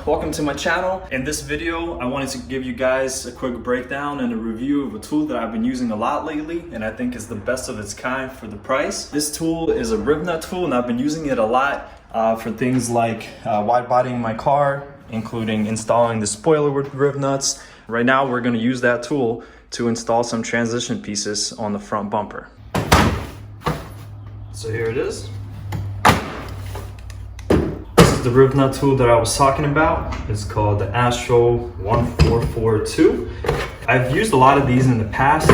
welcome to my channel. In this video, I wanted to give you guys a quick breakdown and a review of a tool that I've been using a lot lately and I think is the best of its kind for the price. This tool is a Rivnut tool and I've been using it a lot for things like wide bodying my car, including installing the spoiler with Rivnuts. Right now, we're gonna use that tool to install some transition pieces on the front bumper. So here it is. The Rivnut tool that I was talking about is called the Astro 1442. I've used a lot of these in the past.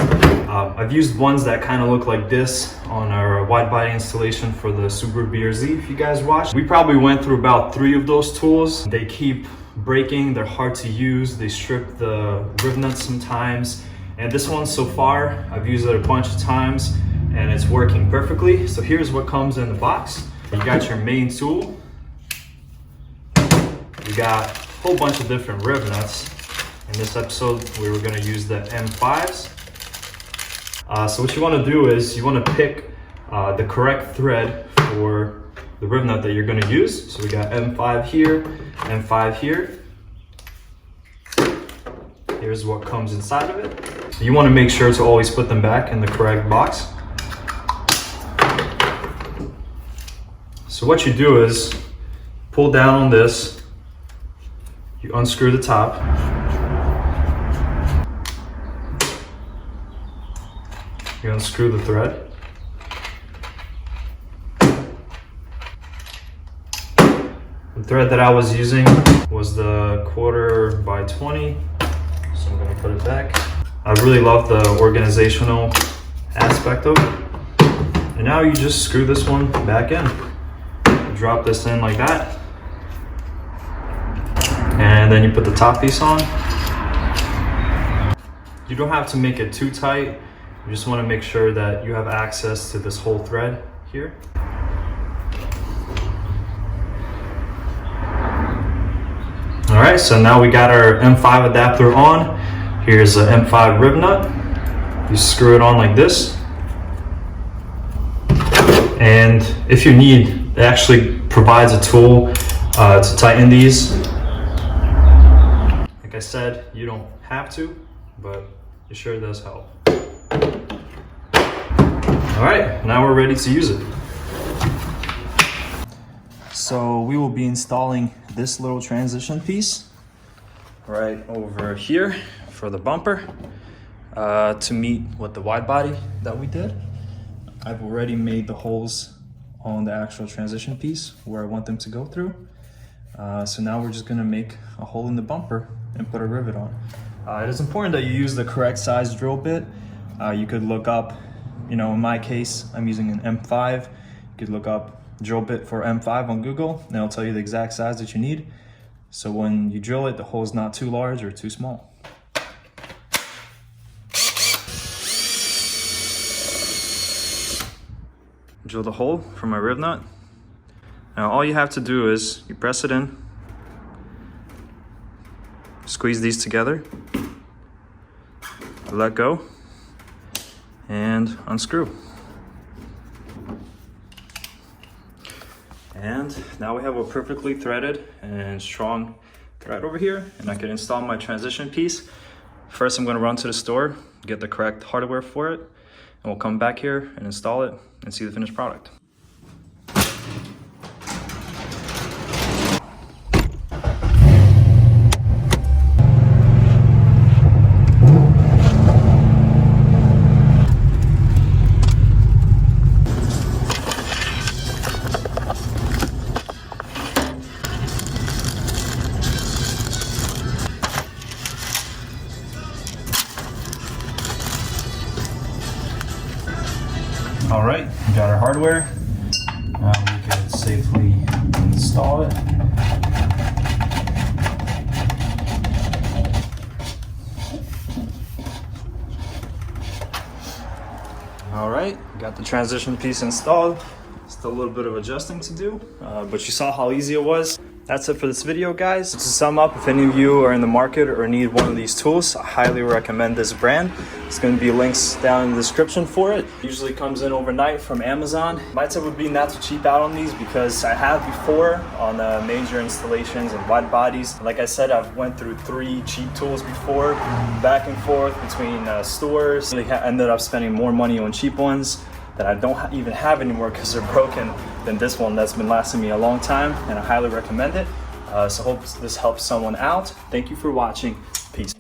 I've used ones that kind of look like this on our wide body installation for the Subaru BRZ, if you guys watched. We probably went through about 3 of those tools. They keep breaking, they're hard to use, they strip the Rivnuts sometimes. And this one so far, I've used it a bunch of times and it's working perfectly. So here's what comes in the box. You got your main tool. We got a whole bunch of different Rivnuts. In this episode, we were going to use the M5s. So what you want to do is you want to pick the correct thread for the Rivnut that you're going to use. So we got M5 here, M5 here. Here's what comes inside of it. You want to make sure to always put them back in the correct box. So what you do is pull down on this. You unscrew the top. You unscrew the thread. The thread that I was using was the 1/4 by 20, so I'm gonna put it back. I really love the organizational aspect of it. And now you just screw this one back in. You drop this in like that. And then you put the top piece on. You don't have to make it too tight. You just want to make sure that you have access to this whole thread here. All right, so now we got our M5 adapter on. Here's the M5 Rivnut. You screw it on like this. And if you need, it actually provides a tool to tighten these. Like I said, you don't have to, but it sure does help. All right, now we're ready to use it. So we will be installing this little transition piece right over here for the bumper to meet with the wide body that we did. I've already made the holes on the actual transition piece where I want them to go through. So now we're just gonna make a hole in the bumper and put a rivet on. It is important that you use the correct size drill bit. You could look up, in my case, I'm using an M5. You could look up drill bit for M5 on Google and it'll tell you the exact size that you need. So when you drill it, the hole's not too large or too small. Drill the hole for my Rivnut. Now all you have to do is you press it in, squeeze these together, let go, and unscrew. And now we have a perfectly threaded and strong thread over here, and I can install my transition piece. First, I'm going to run to the store, get the correct hardware for it, and we'll come back here and install it and see the finished product. All right, we got our hardware. Now we can safely install it. All right, got the transition piece installed. Still a little bit of adjusting to do, but you saw how easy it was. That's it for this video, guys. To sum up, if any of you are in the market or need one of these tools, I highly recommend this brand. There's going to be links down in the description for it. Usually comes in overnight from Amazon. My tip would be not to cheap out on these because I have before on major installations and wide bodies. Like I said, I've went through 3 cheap tools before, back and forth between stores. Really ended up spending more money on cheap ones that I don't even have anymore because they're broken than this one that's been lasting me a long time, and I highly recommend it. So hope this helps someone out. Thank you for watching. Peace.